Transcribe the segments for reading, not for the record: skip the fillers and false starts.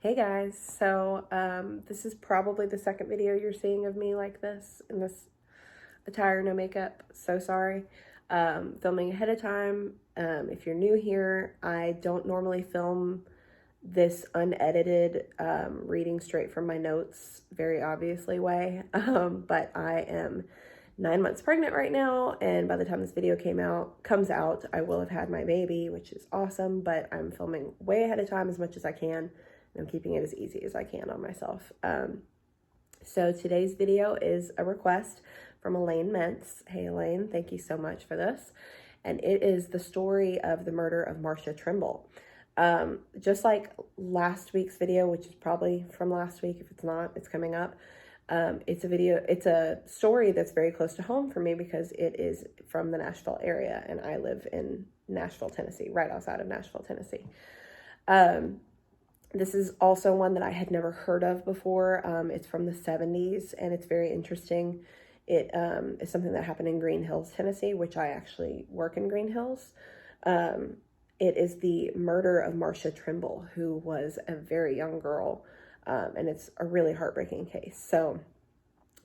Hey guys, this is probably the second video you're seeing of me like this, in this attire, no makeup. So sorry. Filming ahead of time. If you're new here, I don't normally film this unedited, reading straight from my notes, very obviously way. But I am 9 months pregnant right now, and by the time this video comes out, I will have had my baby, which is awesome, but I'm filming way ahead of time as much as I can. I'm keeping it as easy as I can on myself. So today's video is a request from Elaine Mentz. Hey Elaine, thank you so much for this. And it is the story of the murder of Marcia Trimble. Just like last week's video, which is probably from last week. If it's not, it's coming up. It's a story that's very close to home for me because it is from the Nashville area, and I live in Nashville, Tennessee, right outside of Nashville, Tennessee. This is also one that I had never heard of before. It's from the 70s, and it's very interesting. It is something that happened in Green Hills, Tennessee, which I actually work in Green Hills. It is the murder of Marcia Trimble, who was a very young girl, and it's a really heartbreaking case. So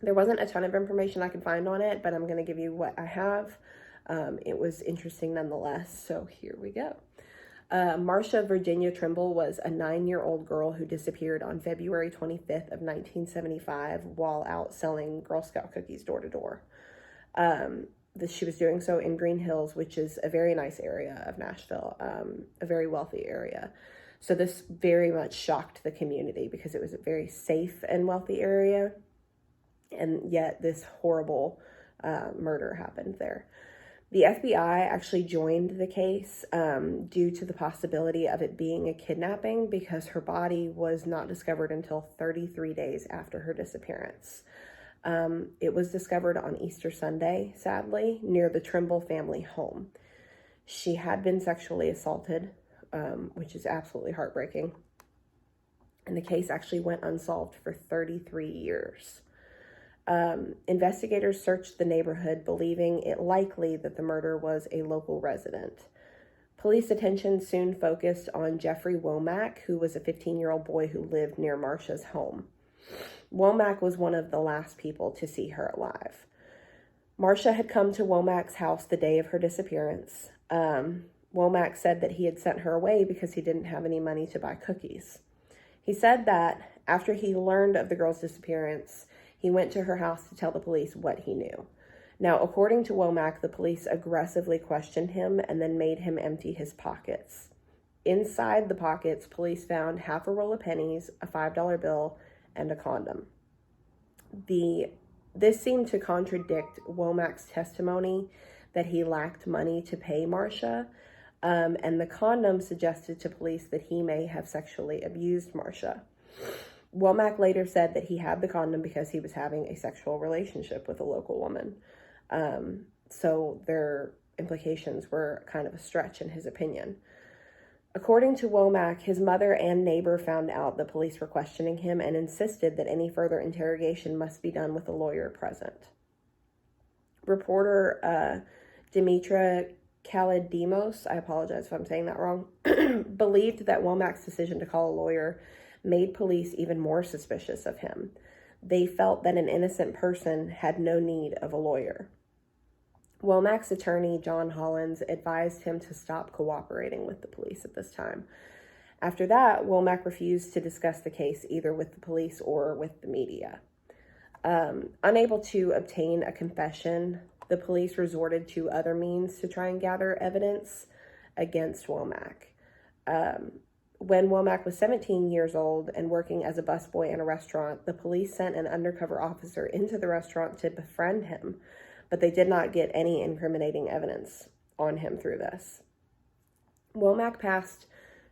there wasn't a ton of information I could find on it, but I'm going to give you what I have. It was interesting nonetheless, so here we go. Marcia Virginia Trimble was a 9-year-old girl who disappeared on February 25th of 1975 while out selling Girl Scout cookies door to door. She was doing so in Green Hills, which is a very nice area of Nashville, a very wealthy area. So this very much shocked the community because it was a very safe and wealthy area, and yet this horrible murder happened there. The FBI actually joined the case due to the possibility of it being a kidnapping because her body was not discovered until 33 days after her disappearance. It was discovered on Easter Sunday, sadly, near the Trimble family home. She had been sexually assaulted, which is absolutely heartbreaking. And the case actually went unsolved for 33 years. Investigators searched the neighborhood, believing it likely that the murder was a local resident. Police attention soon focused on Jeffrey Womack, who was a 15-year-old boy who lived near Marcia's home. Womack was one of the last people to see her alive. Marcia had come to Womack's house the day of her disappearance. Womack said that he had sent her away because he didn't have any money to buy cookies. He said that after he learned of the girl's disappearance, he went to her house to tell the police what he knew. Now, according to Womack, the police aggressively questioned him and then made him empty his pockets. Inside the pockets, police found half a roll of pennies, a $5 bill, and a condom. This seemed to contradict Womack's testimony that he lacked money to pay Marcia, and the condom suggested to police that he may have sexually abused Marcia. Womack later said that he had the condom because he was having a sexual relationship with a local woman. So their implications were kind of a stretch in his opinion. According to Womack, his mother and neighbor found out the police were questioning him and insisted that any further interrogation must be done with a lawyer present. Reporter Dimitra Kalidimos, I apologize if I'm saying that wrong, believed that Womack's decision to call a lawyer made police even more suspicious of him. They felt that an innocent person had no need of a lawyer. Womack's attorney, John Hollins, advised him to stop cooperating with the police at this time. After that, Womack refused to discuss the case either with the police or with the media. Unable to obtain a confession, the police resorted to other means to try and gather evidence against Womack. When Womack was 17 years old and working as a busboy in a restaurant, the police sent an undercover officer into the restaurant to befriend him, but they did not get any incriminating evidence on him through this. Womack passed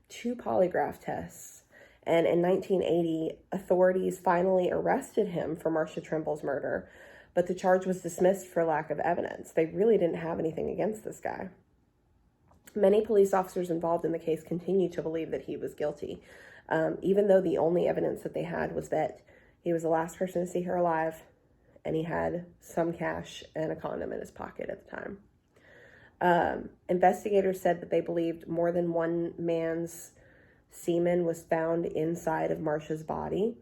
2 polygraph tests, and in 1980, authorities finally arrested him for Marcia Trimble's murder, but the charge was dismissed for lack of evidence. They really didn't have anything against this guy. Many police officers involved in the case continue to believe that he was guilty, even though the only evidence that they had was that he was the last person to see her alive, and he had some cash and a condom in his pocket at the time. Investigators said that they believed more than one man's Semen was found inside of Marcia's body.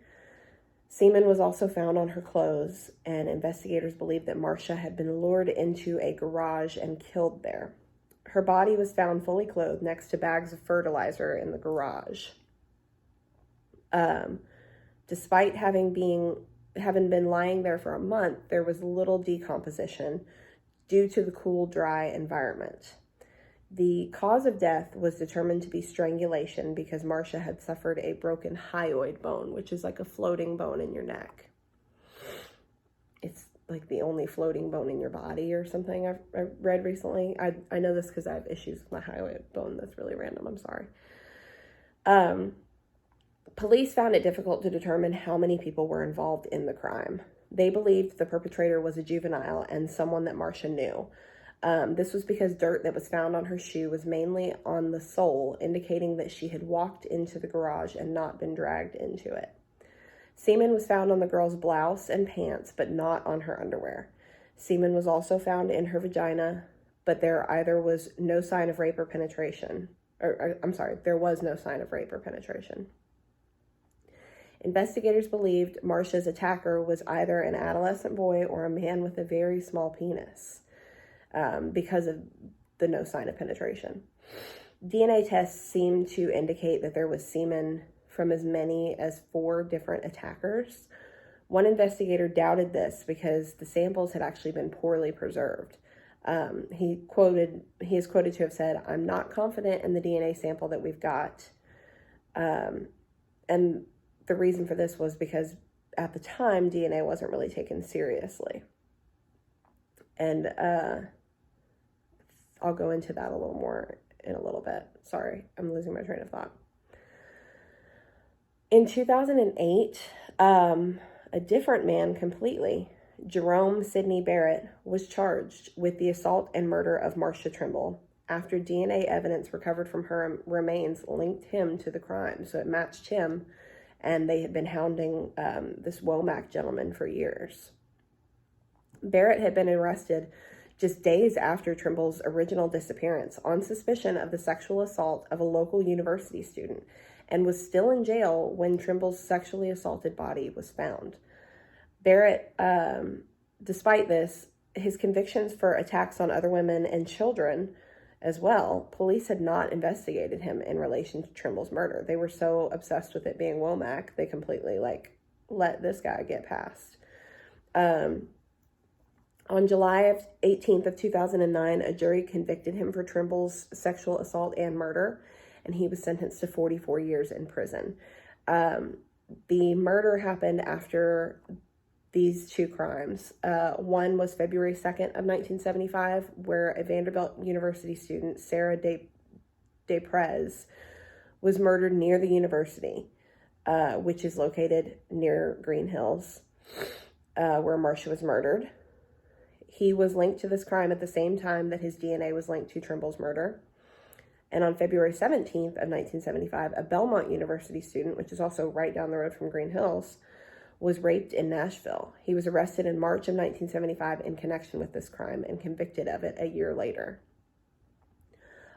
Semen was also found on her clothes, and investigators believe that Marcia had been lured into a garage and killed there. Her body was found fully clothed next to bags of fertilizer in the garage. Despite having been lying there for a month, there was little decomposition due to the cool, dry environment. The cause of death was determined to be strangulation because Marcia had suffered a broken hyoid bone, which is like a floating bone in your neck. It's like the only floating bone in your body or something I've read recently. I know this because I have issues with my hyoid bone. That's really random. I'm sorry. Police found it difficult to determine how many people were involved in the crime. They believed the perpetrator was a juvenile and someone that Marcia knew. This was because dirt that was found on her shoe was mainly on the sole, indicating that she had walked into the garage and not been dragged into it. Semen was found on the girl's blouse and pants, but not on her underwear. Semen was also found in her vagina, but there was no sign of rape or penetration. There was no sign of rape or penetration. Investigators believed Marcia's attacker was either an adolescent boy or a man with a very small penis. Because of the no sign of penetration. DNA tests seemed to indicate that there was semen from as many as 4 different attackers. One investigator doubted this because the samples had actually been poorly preserved. He is quoted to have said, "I'm not confident in the DNA sample that we've got." And the reason for this was because at the time, DNA wasn't really taken seriously. And I'll go into that a little more in a little bit. Sorry, I'm losing my train of thought. In 2008, a different man completely, Jerome Sidney Barrett, was charged with the assault and murder of Marcia Trimble after DNA evidence recovered from her remains linked him to the crime. So it matched him, and they had been hounding this Womack gentleman for years. Barrett had been arrested just days after Trimble's original disappearance on suspicion of the sexual assault of a local university student and was still in jail when Trimble's sexually assaulted body was found. Barrett, despite this, his convictions for attacks on other women and children as well, police had not investigated him in relation to Trimble's murder. They were so obsessed with it being Womack, they completely let this guy get past. On July 18th of 2009, a jury convicted him for Trimble's sexual assault and murder, and he was sentenced to 44 years in prison. The murder happened after these 2 crimes. One was February 2nd of 1975, where a Vanderbilt University student, Sarah DePrez, was murdered near the university, which is located near Green Hills, where Marcia was murdered. He was linked to this crime at the same time that his DNA was linked to Trimble's murder. And on February 17th of 1975, a Belmont University student, which is also right down the road from Green Hills, was raped in Nashville. He was arrested in March of 1975 in connection with this crime and convicted of it a year later.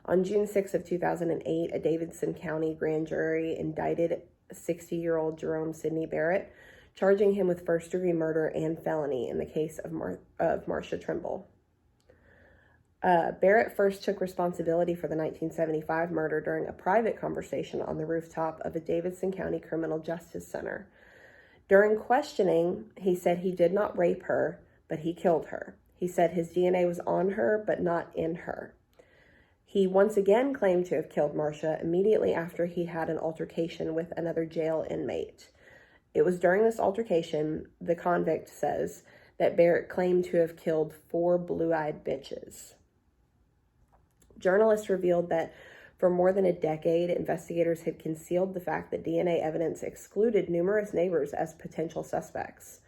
On June 6th of 2008, a Davidson County grand jury indicted 60-year-old Jerome Sidney Barrett, charging him with first-degree murder and felony in the case of Marcia Trimble. Barrett first took responsibility for the 1975 murder during a private conversation on the rooftop of a Davidson County Criminal Justice Center. During questioning, he said he did not rape her, but he killed her. He said his DNA was on her, but not in her. He once again claimed to have killed Marcia immediately after he had an altercation with another jail inmate. It was during this altercation, the convict says, that Barrett claimed to have killed 4 blue-eyed bitches. Journalists revealed that for more than a decade, investigators had concealed the fact that DNA evidence excluded numerous neighbors as potential suspects.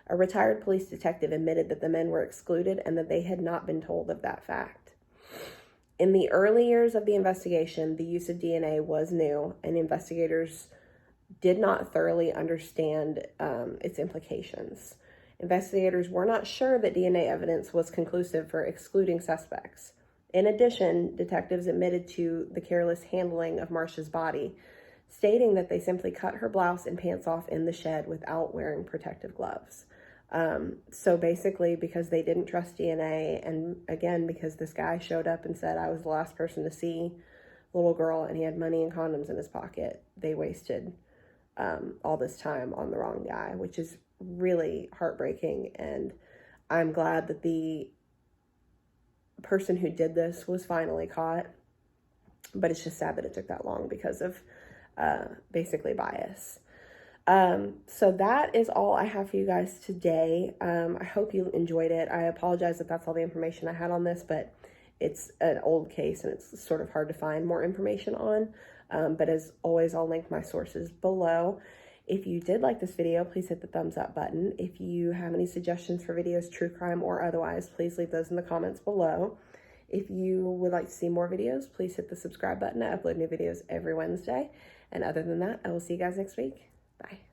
A retired police detective admitted that the men were excluded and that they had not been told of that fact. In the early years of the investigation, the use of DNA was new, and investigators did not thoroughly understand its implications. Investigators were not sure that DNA evidence was conclusive for excluding suspects. In addition, detectives admitted to the careless handling of Marcia's body, stating that they simply cut her blouse and pants off in the shed without wearing protective gloves. So basically, because they didn't trust DNA, and again, because this guy showed up and said, I was the last person to see the little girl and he had money and condoms in his pocket, they wasted all this time on the wrong guy, which is really heartbreaking. And I'm glad that the person who did this was finally caught, but it's just sad that it took that long because of basically bias. So that is all I have for you guys today. I hope you enjoyed it. I apologize if that's all the information I had on this, but it's an old case and it's sort of hard to find more information on. But as always, I'll link my sources below. If you did like this video, please hit the thumbs up button. If you have any suggestions for videos, true crime or otherwise, please leave those in the comments below. If you would like to see more videos, please hit the subscribe button. I upload new videos every Wednesday. And other than that, I will see you guys next week. Bye.